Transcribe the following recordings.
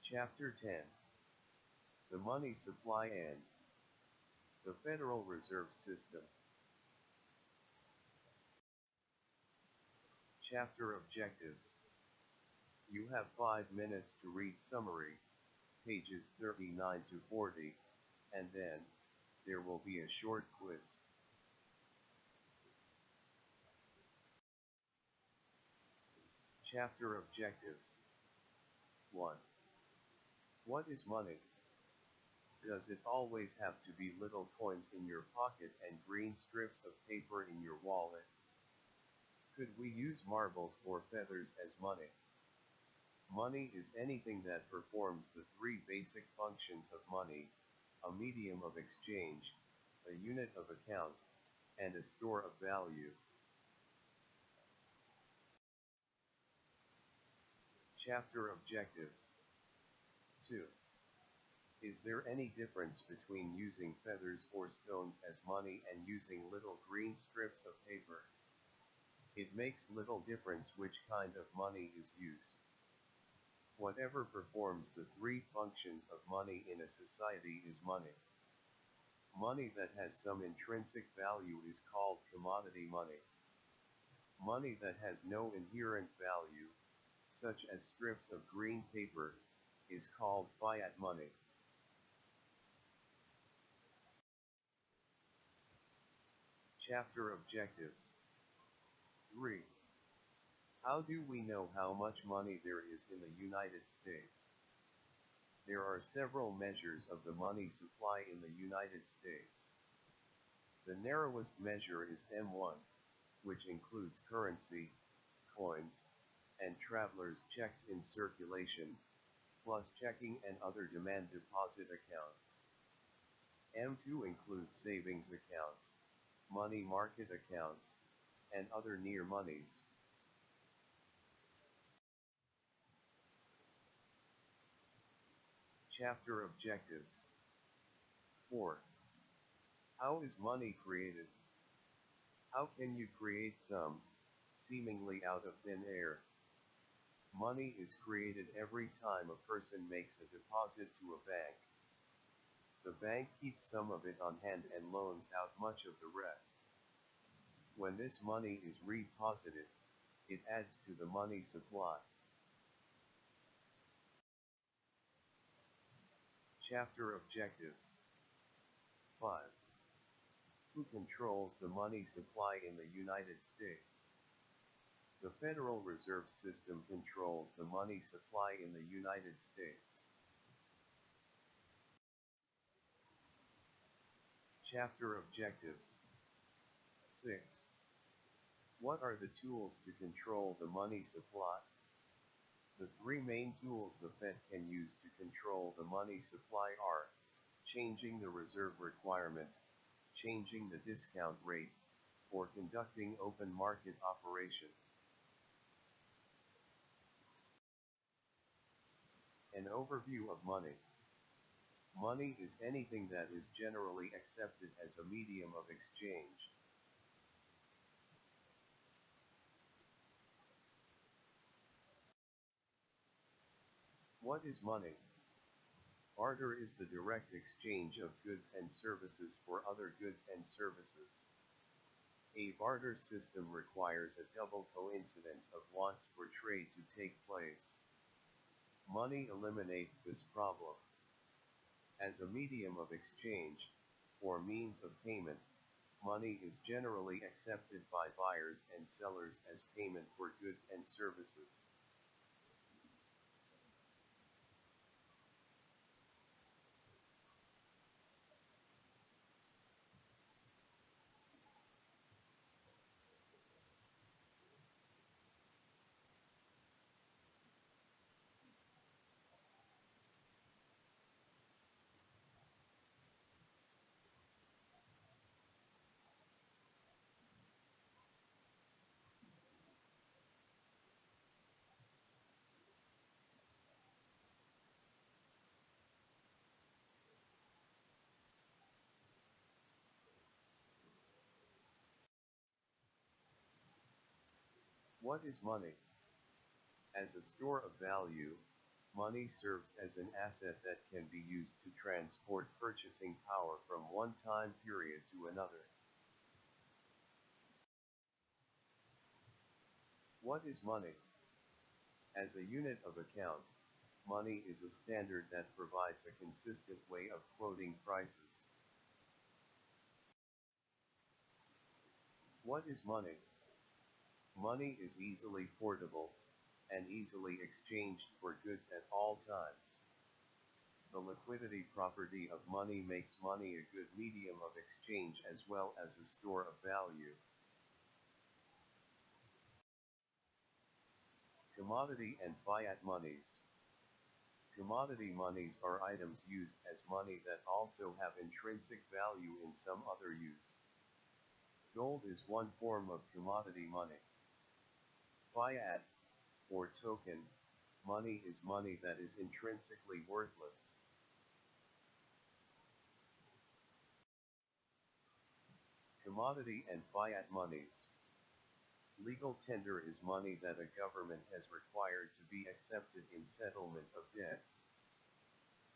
Chapter 10. The Money Supply and the Federal Reserve System. Chapter Objectives. You have 5 minutes to read summary, pages 39 to 40, and then, there will be a short quiz. Chapter Objectives. 1. What is money? Does it always have to be little coins in your pocket and green strips of paper in your wallet? Could we use marbles or feathers as money? Money is anything that performs the 3 basic functions of money: a medium of exchange, a unit of account, and a store of value. Chapter Objectives. 2. Is there any difference between using feathers or stones as money and using little green strips of paper? It makes little difference which kind of money is used. Whatever performs the 3 functions of money in a society is money. Money that has some intrinsic value is called commodity money. Money that has no inherent value, such as strips of green paper, is called fiat money. Chapter Objectives. 3. How do we know how much money there is in the United States? There are several measures of the money supply in the United States. The narrowest measure is M1, which includes currency, coins, and travelers' checks in circulation, plus checking and other demand deposit accounts. M2 includes savings accounts, money market accounts, and other near monies. Chapter Objectives. 4. How is money created? How can you create some, seemingly out of thin air? Money is created every time a person makes a deposit to a bank. The bank keeps some of it on hand and loans out much of the rest. When this money is reposited, it adds to the money supply. Chapter Objectives. 5. Who controls the money supply in the United States? The Federal Reserve System controls the money supply in the United States. Chapter Objectives. 6. What are the tools to control the money supply? The 3 main tools the Fed can use to control the money supply are changing the reserve requirement, changing the discount rate, or conducting open market operations. An overview of money. Money is anything that is generally accepted as a medium of exchange. What is money? Barter is the direct exchange of goods and services for other goods and services. A barter system requires a double coincidence of wants for trade to take place. Money eliminates this problem. As a medium of exchange, or means of payment, money is generally accepted by buyers and sellers as payment for goods and services. What is money? As a store of value, Money serves as an asset that can be used to transport purchasing power from one time period to another. What is money? As a unit of account, money is a standard that provides a consistent way of quoting prices. What is money? Money is easily portable, and easily exchanged for goods at all times. The liquidity property of money makes money a good medium of exchange as well as a store of value. Commodity and fiat monies. Commodity monies are items used as money that also have intrinsic value in some other use. Gold is one form of commodity money. Fiat, or token, money is money that is intrinsically worthless. Commodity and fiat monies. Legal tender is money that a government has required to be accepted in settlement of debts.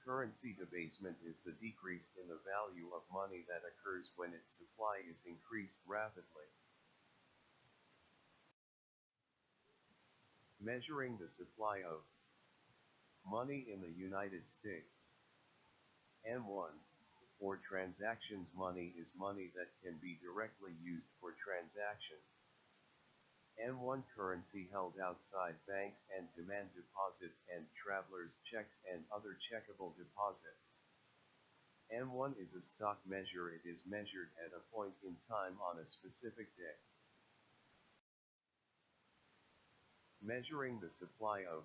Currency debasement is the decrease in the value of money that occurs when its supply is increased rapidly. Measuring the supply of money in the United States. M1, or transactions money is money that can be directly used for transactions. M1 currency held outside banks and demand deposits and travelers' checks and other checkable deposits. M1 is a stock measure. It is measured at a point in time on a specific day. Measuring the supply of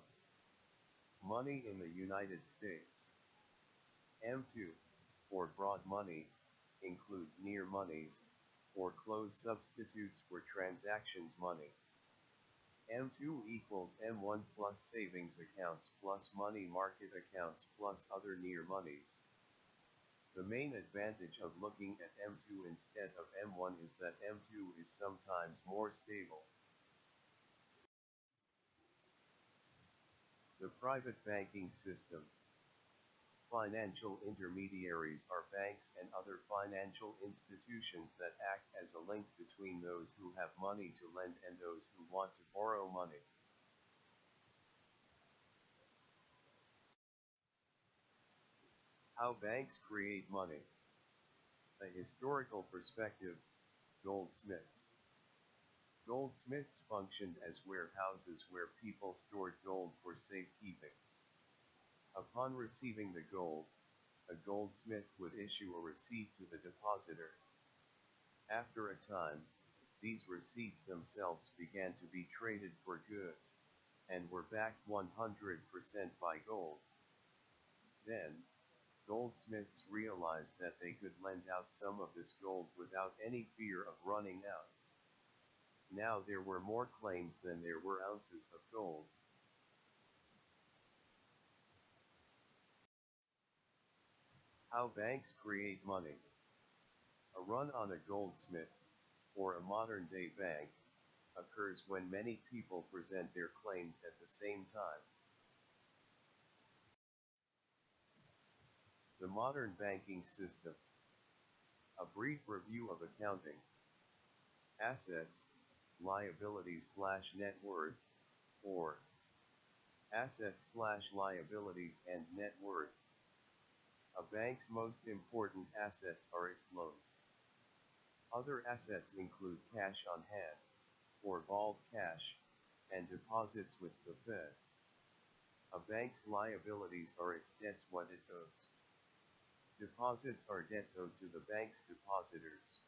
money in the United States. M2, or broad money, includes near monies, or closed substitutes for transactions money. M2 equals M1 plus savings accounts plus money market accounts plus other near monies. The main advantage of looking at M2 instead of M1 is that M2 is sometimes more stable. The private banking system. Financial intermediaries are banks and other financial institutions that act as a link between those who have money to lend and those who want to borrow money. How banks create money. A historical perspective, goldsmiths. Goldsmiths functioned as warehouses where people stored gold for safekeeping. Upon receiving the gold, a goldsmith would issue a receipt to the depositor. After a time, these receipts themselves began to be traded for goods, and were backed 100% by gold. Then, goldsmiths realized that they could lend out some of this gold without any fear of running out. Now there were more claims than there were ounces of gold. How banks create money. A run on a goldsmith, or a modern-day bank, occurs when many people present their claims at the same time. The modern banking system. A brief review of accounting. Assets, liabilities/net worth, or assets/liabilities and net worth. A bank's most important assets are its loans. Other assets include cash on hand, or bald cash, and deposits with the Fed. A bank's liabilities are its debts, what it owes. Deposits are debts owed to the bank's depositors.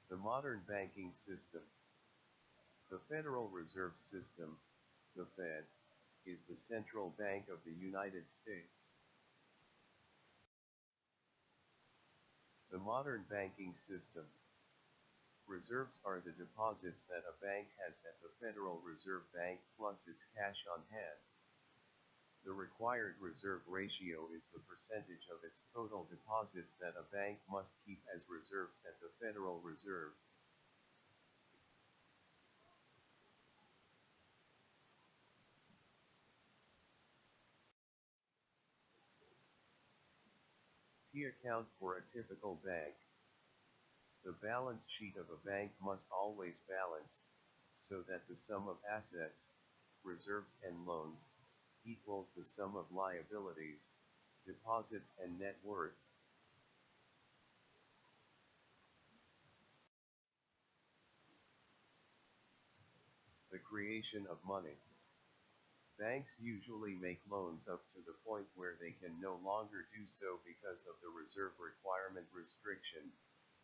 The modern banking system. The Federal Reserve System, the Fed, is the central bank of the United States. The modern banking system. Reserves are the deposits that a bank has at the Federal Reserve Bank plus its cash on hand. The required reserve ratio is the percentage of its total deposits that a bank must keep as reserves at the Federal Reserve. Key account for a typical bank. The balance sheet of a bank must always balance, so that the sum of assets, reserves and loans, equals the sum of liabilities, deposits and net worth. The creation of money. Banks usually make loans up to the point where they can no longer do so because of the reserve requirement restriction,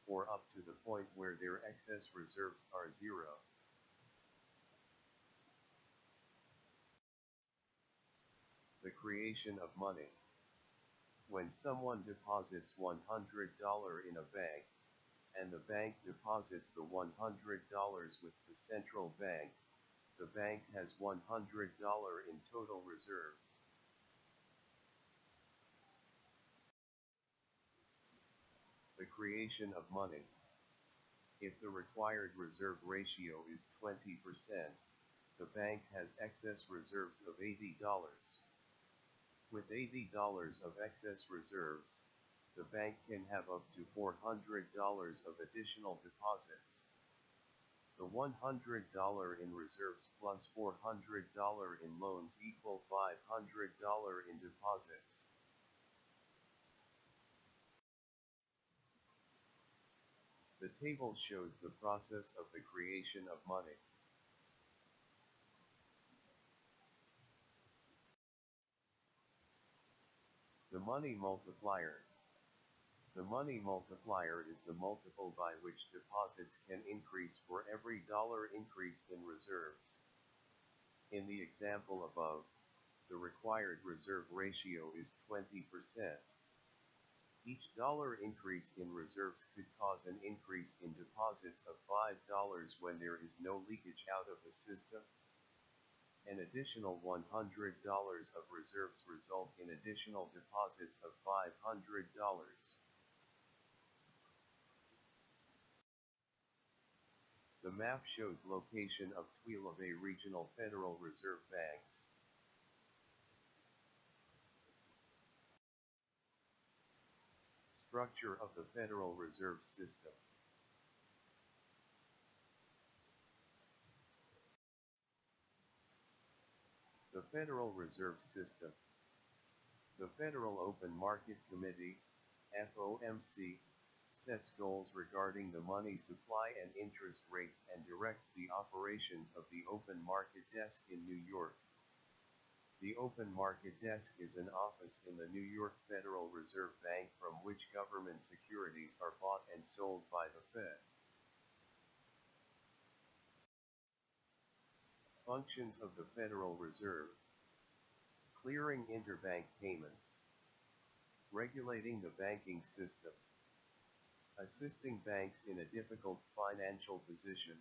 or up to the point where their excess reserves are zero. The creation of money. When someone deposits $100 in a bank, and the bank deposits the $100 with the central bank, the bank has $100 in total reserves. The creation of money. If the required reserve ratio is 20%, the bank has excess reserves of $80. With $80 of excess reserves, the bank can have up to $400 of additional deposits. The $100 in reserves plus $400 in loans equal $500 in deposits. The table shows the process of the creation of money. The money multiplier. The money multiplier is the multiple by which deposits can increase for every dollar increase in reserves. In the example above, the required reserve ratio is 20%. Each dollar increase in reserves could cause an increase in deposits of $5 when there is no leakage out of the system. An additional $100 of reserves result in additional deposits of $500. The map shows location of 12 regional Federal Reserve banks. Structure of the Federal Reserve System. The Federal Reserve System. The Federal Open Market Committee, FOMC, sets goals regarding the money supply and interest rates and directs the operations of the Open Market Desk in New York. The Open Market Desk is an office in the New York Federal Reserve Bank from which government securities are bought and sold by the Fed. Functions of the Federal Reserve. Clearing interbank payments. Regulating the banking system. Assisting banks in a difficult financial position.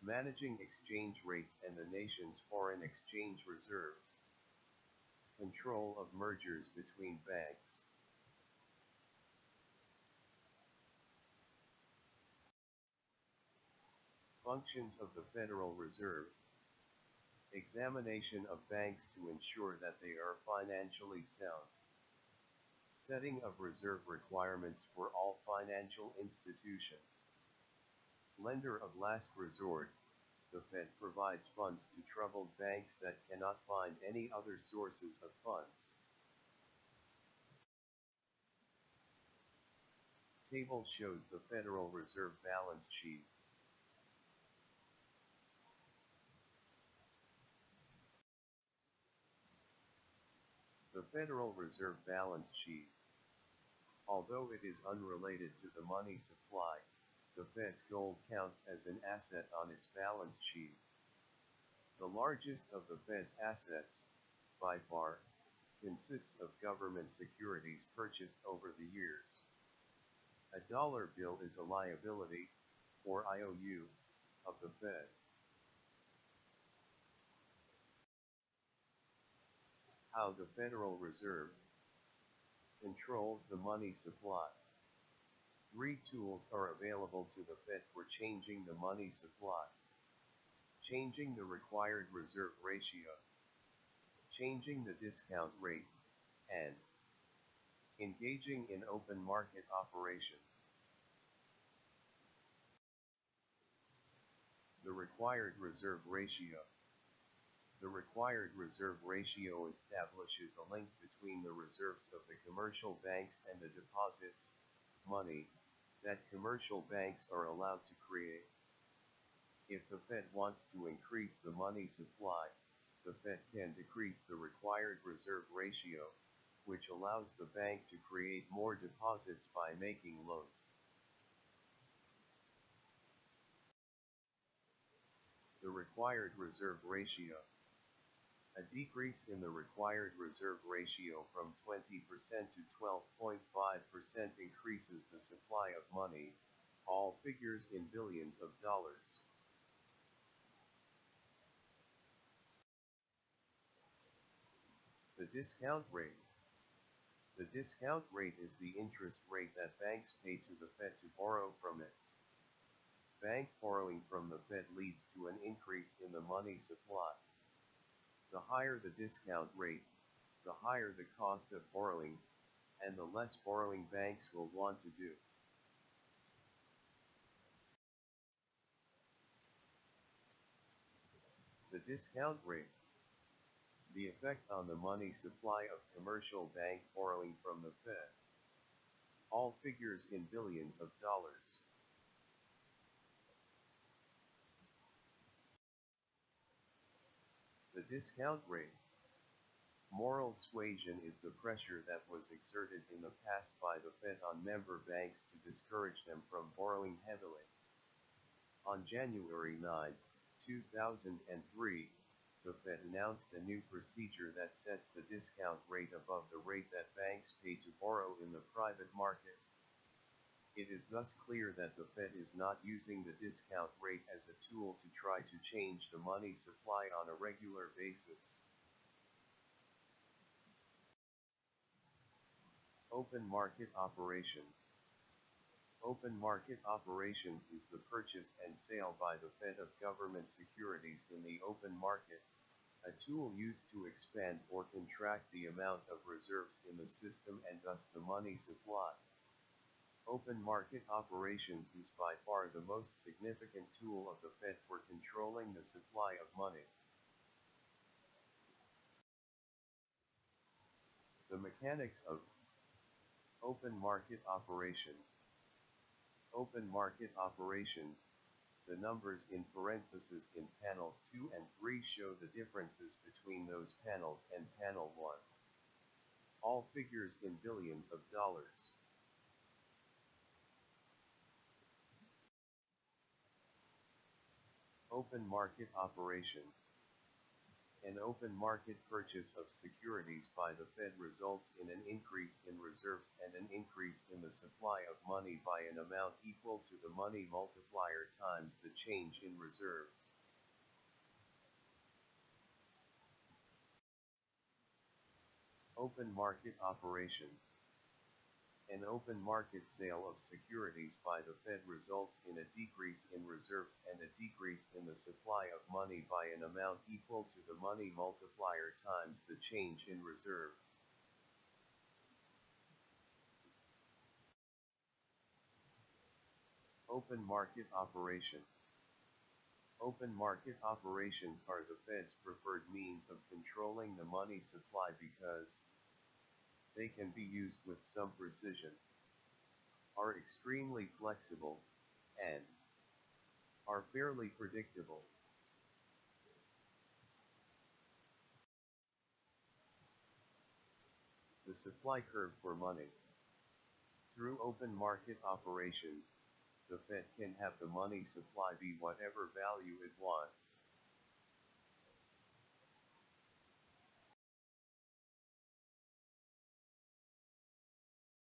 Managing exchange rates and the nation's foreign exchange reserves. Control of mergers between banks. Functions of the Federal Reserve. Examination of banks to ensure that they are financially sound. Setting of reserve requirements for all financial institutions. Lender of last resort. The Fed provides funds to troubled banks that cannot find any other sources of funds. Table shows the Federal Reserve balance sheet. The Federal Reserve balance sheet. Although it is unrelated to the money supply, the Fed's gold counts as an asset on its balance sheet. The largest of the Fed's assets, by far, consists of government securities purchased over the years. A dollar bill is a liability, or IOU, of the Fed. How the Federal Reserve controls the money supply. 3 tools are available to the Fed for changing the money supply. Changing the required reserve ratio. Changing the discount rate, and Engaging in open market operations. The required reserve ratio. The required reserve ratio establishes a link between the reserves of the commercial banks and the deposits, money, that commercial banks are allowed to create. If the Fed wants to increase the money supply, the Fed can decrease the required reserve ratio, which allows the bank to create more deposits by making loans. The required reserve ratio. A decrease in the required reserve ratio from 20% to 12.5% increases the supply of money, all figures in billions of dollars. The discount rate. The discount rate is the interest rate that banks pay to the Fed to borrow from it. Bank borrowing from the Fed leads to an increase in the money supply. The higher the discount rate, the higher the cost of borrowing, and the less borrowing banks will want to do. The discount rate. The effect on the money supply of commercial bank borrowing from the Fed. All figures in billions of dollars. The discount rate. Moral suasion is the pressure that was exerted in the past by the Fed on member banks to discourage them from borrowing heavily. On January 9, 2003, the Fed announced a new procedure that sets the discount rate above the rate that banks pay to borrow in the private market. It is thus clear that the Fed is not using the discount rate as a tool to try to change the money supply on a regular basis. Open market operations. Open market operations is the purchase and sale by the Fed of government securities in the open market, a tool used to expand or contract the amount of reserves in the system and thus the money supply. Open market operations is by far the most significant tool of the Fed for controlling the supply of money. The mechanics of open market operations. Open market operations. The numbers in parentheses in panels 2 and 3 show the differences between those panels and panel 1. All figures in billions of dollars. Open market operations. An open market purchase of securities by the Fed results in an increase in reserves and an increase in the supply of money by an amount equal to the money multiplier times the change in reserves. Open market operations. An open market sale of securities by the Fed results in a decrease in reserves and a decrease in the supply of money by an amount equal to the money multiplier times the change in reserves. Open market operations. Open market operations are the Fed's preferred means of controlling the money supply because they can be used with some precision, are extremely flexible, and are fairly predictable. The supply curve for money. Through open market operations, the Fed can have the money supply be whatever value it wants.